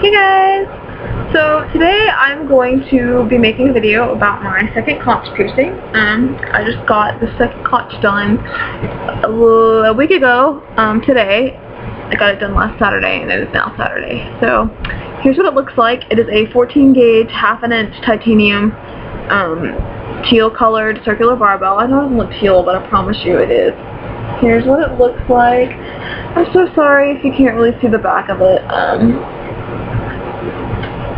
Hey guys! So today I'm going to be making a video about my second conch piercing. I just got the second conch done a week ago today. I got it done last Saturday and it is now Saturday. So here's what it looks like. It is a 14 gauge, ½ inch titanium teal colored circular barbell. I know it doesn't look teal, but I promise you it is. Here's what it looks like. I'm so sorry if you can't really see the back of it.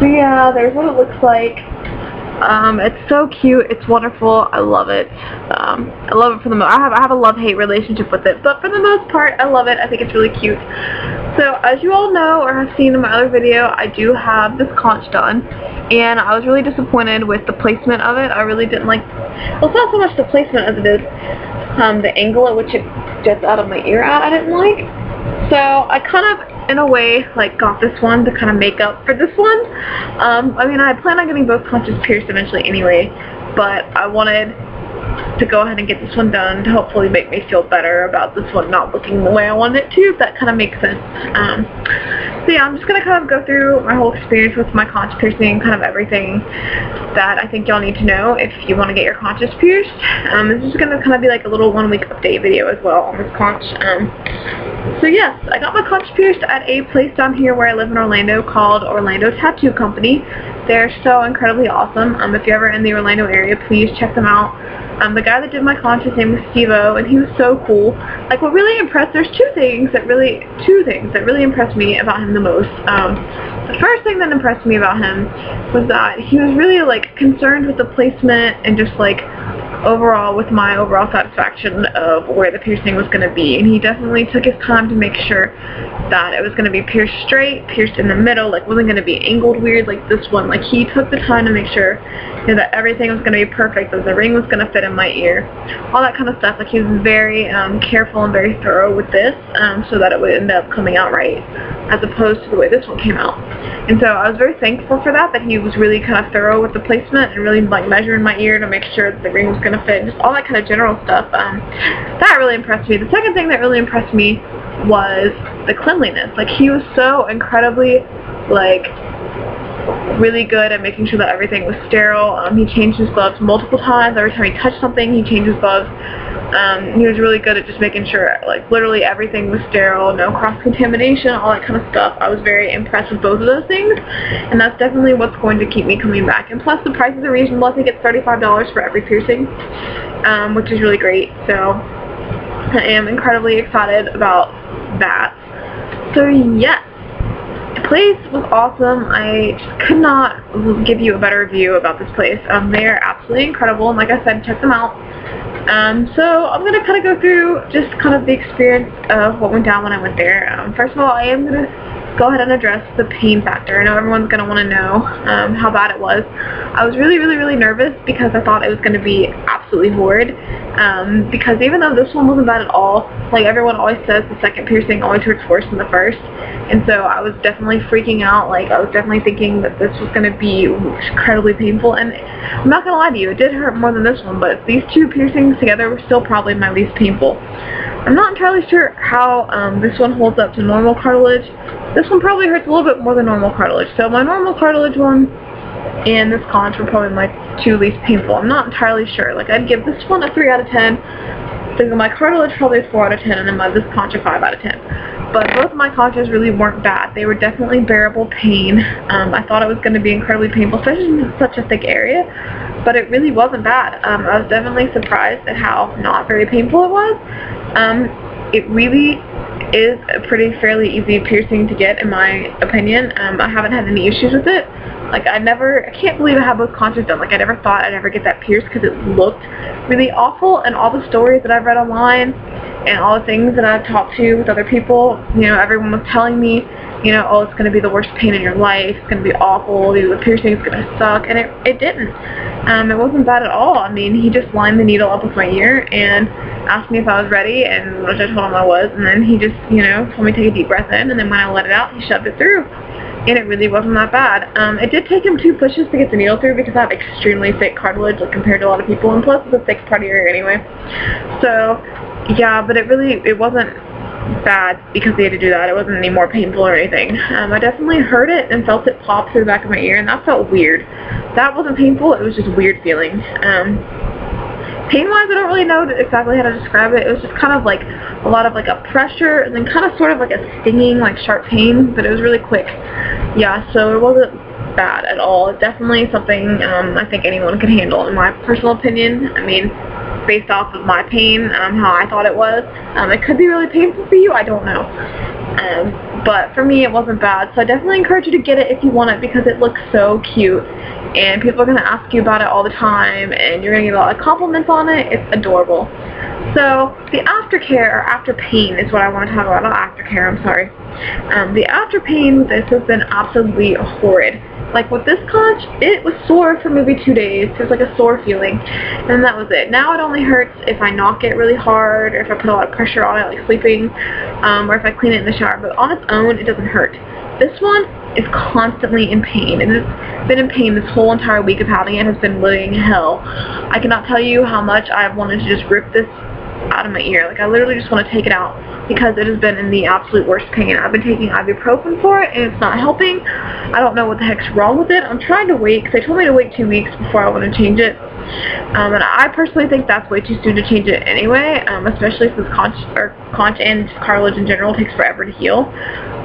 So yeah, there's what it looks like. It's so cute. It's wonderful. I love it. I love it for the most. I have a love-hate relationship with it, but for the most part, I love it. I think it's really cute. So as you all know or have seen in my other video, I do have this conch done, and I was really disappointed with the placement of it. I really didn't like. Well, it's not so much the placement as it is the angle at which it jets out of my ear out. I didn't like. So I kind of, in a way, like got this one to kind of make up for this one. I mean, I plan on getting both conches pierced eventually anyway, but I wanted to go ahead and get this one done to hopefully make me feel better about this one not looking the way I wanted it to, if that kind of makes sense. So yeah, I'm just going to kind of go through my whole experience with my conch piercing, kind of everything that I think y'all need to know if you want to get your conches pierced. This is going to kind of be like a little 1 week update video as well on this conch. So yes, I got my conch pierced at a place down here where I live in Orlando called Orlando Tattoo Company. They're so incredibly awesome. If you're ever in the Orlando area, please check them out. The guy that did my conch, his name was Steve-O, and he was so cool. Like, what really impressed, there's two things that really impressed me about him the most. The first thing that impressed me about him was that he was really, like, concerned with the placement and just, like, overall with my overall satisfaction of where the piercing was going to be, and he definitely took his time to make sure that it was going to be pierced straight, pierced in the middle, like wasn't going to be angled weird like this one. Like, he took the time to make sure, you know, that everything was going to be perfect, that the ring was going to fit in my ear, all that kind of stuff. Like, he was very careful and very thorough with this, so that it would end up coming out right, as opposed to the way this one came out. And so I was very thankful for that he was really kind of thorough with the placement and really like measuring my ear to make sure that the ring was going to fit, just all that kind of general stuff. That really impressed me. The second thing that really impressed me was the cleanliness. Like, he was so incredibly, like, really good at making sure that everything was sterile. He changed his gloves multiple times. Every time he touched something, he changed his gloves. He was really good at just making sure, like, literally everything was sterile, no cross-contamination, all that kind of stuff. I was very impressed with both of those things, and that's definitely what's going to keep me coming back. And plus, the prices are reasonable. I think it's $35 for every piercing, which is really great. So I am incredibly excited about that. So yes, the place was awesome. I just could not give you a better review about this place. They are absolutely incredible, and like I said, check them out. So I'm going to kind of go through just kind of the experience of what went down when I went there. First of all, I am going to go ahead and address the pain factor. I know everyone's going to want to know how bad it was. I was really nervous because I thought it was going to be absolutely horrid. Because even though this one wasn't bad at all, like everyone always says, the second piercing always hurts worse than the first. And so I was definitely freaking out. Like, I was definitely thinking that this was going to be incredibly painful. And I'm not going to lie to you, it did hurt more than this one, but these two piercings together were still probably my least painful. I'm not entirely sure how this one holds up to normal cartilage. This one probably hurts a little bit more than normal cartilage. So my normal cartilage one and this conch were probably my two least painful. I'm not entirely sure. Like, I'd give this one a 3 out of 10. I think my cartilage probably a 4 out of 10, and then this conch a 5 out of 10. But both of my conches really weren't bad. They were definitely bearable pain. I thought it was going to be incredibly painful, especially in such a thick area, but it really wasn't bad. I was definitely surprised at how not very painful it was. It really is a fairly easy piercing to get, in my opinion. I haven't had any issues with it. Like, I can't believe I have both conches done. Like, I never thought I'd ever get that pierced because it looked really awful, and all the stories that I've read online and all the things that I've talked to with other people, you know, everyone was telling me, you know, oh, it's going to be the worst pain in your life, it's going to be awful, the piercing is going to suck, and it didn't. It wasn't bad at all. I mean, he just lined the needle up with my ear and asked me if I was ready, and which I told him I was, and then he just, you know, told me to take a deep breath in, and then when I let it out, he shoved it through. And it really wasn't that bad. It did take him 2 pushes to get the needle through because I have extremely thick cartilage, like, compared to a lot of people, and plus it's a thick part of your ear anyway. So yeah, but it wasn't bad because they had to do that. It wasn't any more painful or anything. I definitely heard it and felt it pop through the back of my ear, and that felt weird. That wasn't painful, it was just a weird feeling. Pain-wise, I don't really know exactly how to describe it. It was just kind of like a lot of like a pressure and then kind of sort of like a stinging, like sharp pain, but it was really quick. Yeah, so it wasn't bad at all. It's definitely something I think anyone can handle, in my personal opinion. I mean, based off of my pain, how I thought it was. It could be really painful for you, I don't know. But for me, it wasn't bad, so I definitely encourage you to get it if you want it because it looks so cute. And people are going to ask you about it all the time, and you're going to get a lot of compliments on it. It's adorable. So, the aftercare, or after pain, is what I want to talk about. Not aftercare, I'm sorry. The after pain with this has been absolutely horrid. Like with this conch, it was sore for maybe 2 days. It was like a sore feeling, and that was it. Now it only hurts if I knock it really hard, or if I put a lot of pressure on it, like sleeping, or if I clean it in the shower. But on its own, it doesn't hurt. This one is constantly in pain, and it's been in pain this whole entire week of having it. Has been living hell. I cannot tell you how much I've wanted to just rip this out of my ear. Like, I literally just want to take it out because it has been in the absolute worst pain. I've been taking ibuprofen for it, and it's not helping. I don't know what the heck's wrong with it. I'm trying to wait, because they told me to wait 2 weeks before I want to change it. And I personally think that's way too soon to change it anyway, especially since conch and cartilage in general takes forever to heal,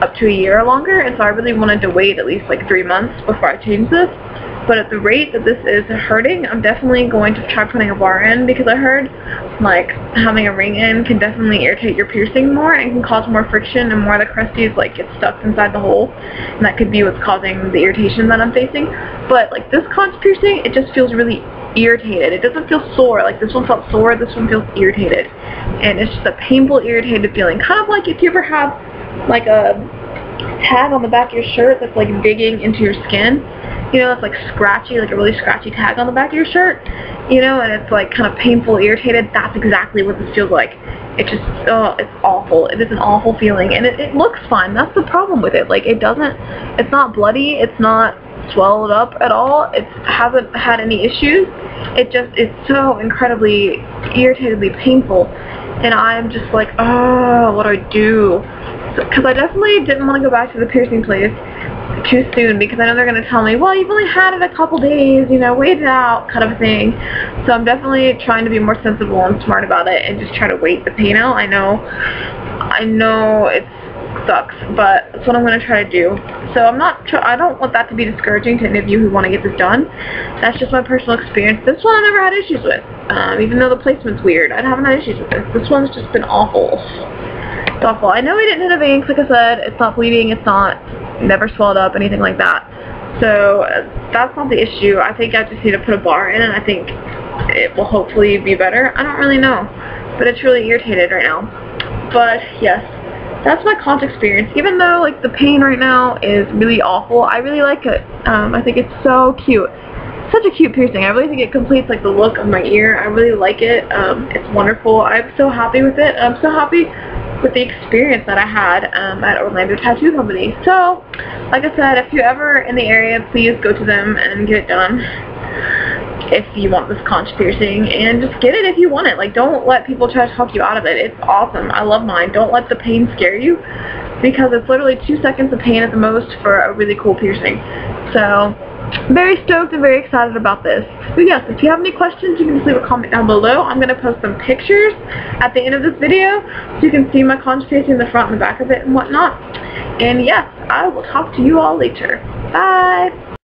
up to a year or longer, and so I really wanted to wait at least like 3 months before I change this. But at the rate that this is hurting, I'm definitely going to try putting a bar in, because I heard like having a ring in can definitely irritate your piercing more and can cause more friction, and more of the crusties like get stuck inside the hole, and that could be what's causing the irritation that I'm facing. But like this conch piercing, it just feels really irritated. It doesn't feel sore. Like this one felt sore, this one feels irritated, and it's just a painful, irritated feeling, kind of like if you ever have like a tag on the back of your shirt that's like digging into your skin. You know, it's like scratchy, like a really scratchy tag on the back of your shirt, you know, and it's like kind of painful, irritated. That's exactly what this feels like. It just, oh, it's awful. It is an awful feeling, and it looks fine. That's the problem with it. Like, it doesn't, it's not bloody, it's not swelled up at all, it hasn't had any issues. It just, it's so incredibly, irritatingly painful, and I'm just like, oh, what do I do? Because I definitely didn't want to go back to the piercing place too soon, because I know they're going to tell me, well, you've only had it a couple days, you know, wait it out, kind of a thing. So I'm definitely trying to be more sensible and smart about it and just try to wait the pain out. I know it sucks, but that's what I'm going to try to do. So I don't want that to be discouraging to any of you who want to get this done. That's just my personal experience. This one I never had issues with, even though the placement's weird. I haven't had issues with this. This one's just been awful. It's awful. I know we didn't hit a vein, like I said. It's not bleeding. It's not never swelled up, anything like that. So that's not the issue. I think I just need to put a bar in, and I think it will hopefully be better. I don't really know, but it's really irritated right now. But yes, that's my conch experience. Even though like the pain right now is really awful, I really like it. I think it's so cute. Such a cute piercing. I really think it completes like the look of my ear. I really like it. It's wonderful. I'm so happy with it. I'm so happy with the experience that I had at Orlando Tattoo Company. So, like I said, if you're ever in the area, please go to them and get it done if you want this conch piercing, and just get it if you want it. Like, don't let people try to talk you out of it. It's awesome. I love mine. Don't let the pain scare you, because it's literally 2 seconds of pain at the most for a really cool piercing. So, very stoked and very excited about this. But yes, if you have any questions, you can just leave a comment down below. I'm going to post some pictures at the end of this video so you can see my conch piercing, the front and the back of it and whatnot. And yes, I will talk to you all later. Bye!